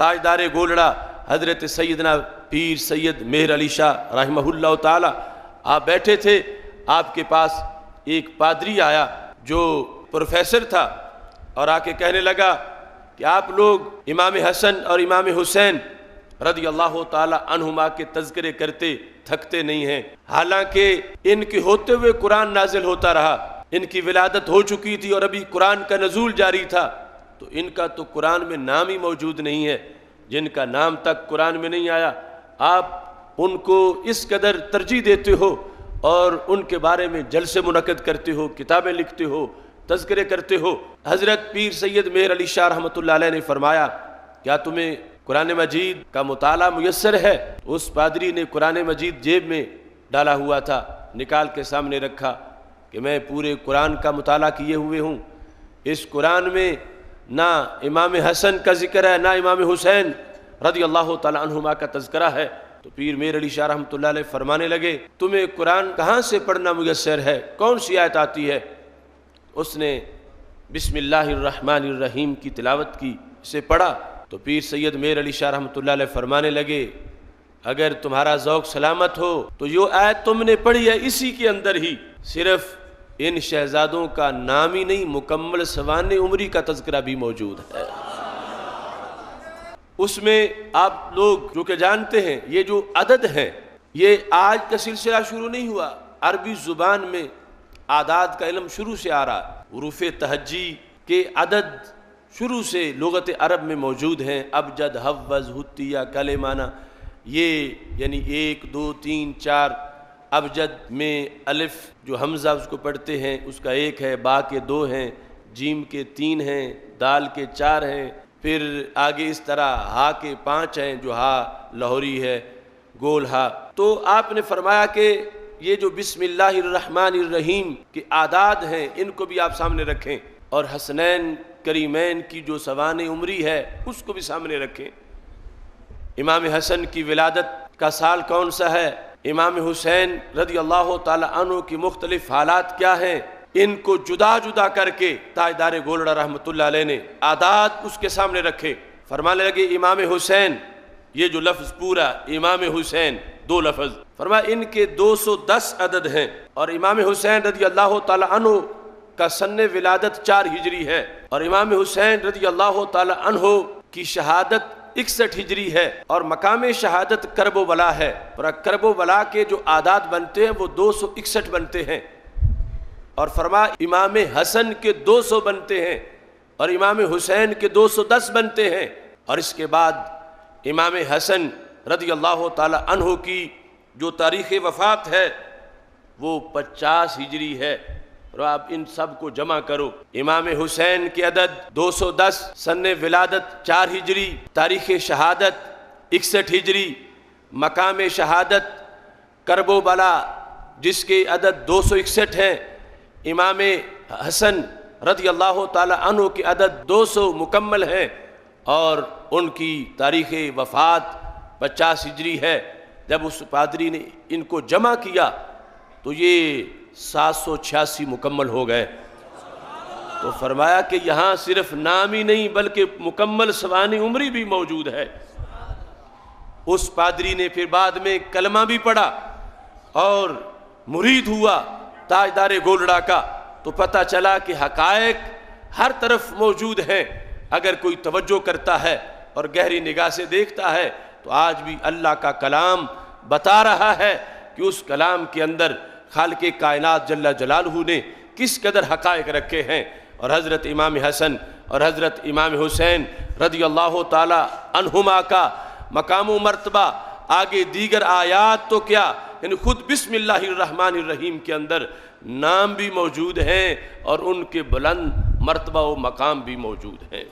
تاجدار گولڑا حضرت سیدنا پیر سید مہر علی شاہ رحمہ اللہ تعالی آپ بیٹھے تھے، آپ کے پاس ایک پادری آیا جو پروفیسر تھا اور آ کے کہنے لگا کہ آپ لوگ امام حسن اور امام حسین رضی اللہ تعالی عنہما کے تذکرے کرتے تھکتے نہیں ہیں، حالانکہ ان کے ہوتے ہوئے قرآن نازل ہوتا رہا، ان کی ولادت ہو چکی تھی اور ابھی قرآن کا نزول جاری تھا، تو ان کا تو قرآن میں نام ہی موجود نہیں ہے، جن کا نام تک قرآن میں نہیں آیا آپ ان کو اس قدر ترجیح دیتے ہو اور ان کے بارے میں جلسے منعقد کرتے ہو، کتابیں لکھتے ہو، تذکرے کرتے ہو۔ حضرت پیر سید مہر علی شاہ رحمۃ اللہ علیہ نے فرمایا کیا تمہیں قرآن مجید کا مطالعہ میسر ہے؟ اس پادری نے قرآن مجید جیب میں ڈالا ہوا تھا، نکال کے سامنے رکھا کہ میں پورے قرآن کا مطالعہ کیے ہوئے ہوں، اس قرآن میں نہ امام حسن کا ذکر ہے نہ امام حسین رضی اللہ تعالی عنہما کا تذکرہ ہے۔ تو پیر مہر علی شاہ رحمۃ اللہ علیہ فرمانے لگے تمہیں قرآن کہاں سے پڑھنا میسر ہے، کون سی آیت آتی ہے؟ اس نے بسم اللہ الرحمن الرحیم کی تلاوت کی، اسے پڑھا تو پیر سید مہر علی شاہ رحمۃ اللہ علیہ فرمانے لگے اگر تمہارا ذوق سلامت ہو تو یہ آیت تم نے پڑھی ہے اسی کے اندر ہی صرف ان شہزادوں کا نام ہی نہیں، مکمل سوانح عمری کا تذکرہ بھی موجود ہے۔ اس میں آپ لوگ جو کہ جانتے ہیں یہ جو عدد ہیں یہ آج کا سلسلہ شروع نہیں ہوا، عربی زبان میں اعداد کا علم شروع سے آ رہا، حروف تہجی کے عدد شروع سے لغت عرب میں موجود ہیں، ابجد، حوض، حتیہ، کلمانہ، یہ یعنی 1 2 3 4۔ ابجد میں الف جو حمزہ اس کو پڑھتے ہیں اس کا 1 ہے، با کے 2 ہیں، جیم کے 3 ہیں، دال کے 4 ہیں، پھر آگے اس طرح ہا کے 5 ہیں جو ہا لاہوری ہے، گول ہا۔ تو آپ نے فرمایا کہ یہ جو بسم اللہ الرحمن الرحیم کے اعداد ہیں ان کو بھی آپ سامنے رکھیں، اور حسنین کریمین کی جو سوانح عمری ہے اس کو بھی سامنے رکھیں۔ امام حسن کی ولادت کا سال کون سا ہے، امام حسین رضی اللہ تعالی عنہ کی مختلف حالات کیا ہیں، ان کو جدا جدا کر کے تاجدار گولڑا رحمۃ اللہ علیہ نے اعداد اس کے سامنے رکھے۔ فرمانے لگے امام حسین، یہ جو لفظ پورا امام حسین 2 لفظ، فرمایا ان کے 210 عدد ہیں، اور امام حسین رضی اللہ تعالی عنہ کا سن ولادت 4 ہجری ہے، اور امام حسین رضی اللہ تعالی عنہ کی شہادت 61 ہجری ہے، اور مقام شہادت کرب و بلا ہے، اور کرب و بلا کے جو اعداد بنتے ہیں وہ 261 بنتے ہیں، اور فرما امام حسن کے 200 بنتے ہیں اور امام حسین کے 210 بنتے ہیں، اور اس کے بعد امام حسن رضی اللہ تعالی عنہ کی جو تاریخ وفات ہے وہ 50 ہجری ہے، اور آپ ان سب کو جمع کرو، امام حسین کے عدد 210، سن ولادت 4 ہجری، تاریخ شہادت 61 ہجری، مقام شہادت کرب و بلا جس کے عدد 261 ہیں، امام حسن رضی اللہ تعالی عنہ کے عدد 200 مکمل ہیں، اور ان کی تاریخ وفات 50 ہجری ہے۔ جب اس پادری نے ان کو جمع کیا تو یہ 786 مکمل ہو گئے۔ تو فرمایا کہ یہاں صرف نام ہی نہیں بلکہ مکمل سوانح عمری بھی موجود ہے۔ اس پادری نے پھر بعد میں کلمہ بھی پڑھا اور مرید ہوا تاجدار گولڑا کا، تو پتہ چلا کہ حقائق ہر طرف موجود ہیں، اگر کوئی توجہ کرتا ہے اور گہری نگاہ سے دیکھتا ہے تو آج بھی اللہ کا کلام بتا رہا ہے کہ اس کلام کے اندر خالق کائنات جل جلالہ نے کس قدر حقائق رکھے ہیں، اور حضرت امام حسن اور حضرت امام حسین رضی اللہ تعالی عنہما کا مقام و مرتبہ آگے دیگر آیات تو کیا، یعنی خود بسم اللہ الرحمن الرحیم کے اندر نام بھی موجود ہیں اور ان کے بلند مرتبہ و مقام بھی موجود ہیں۔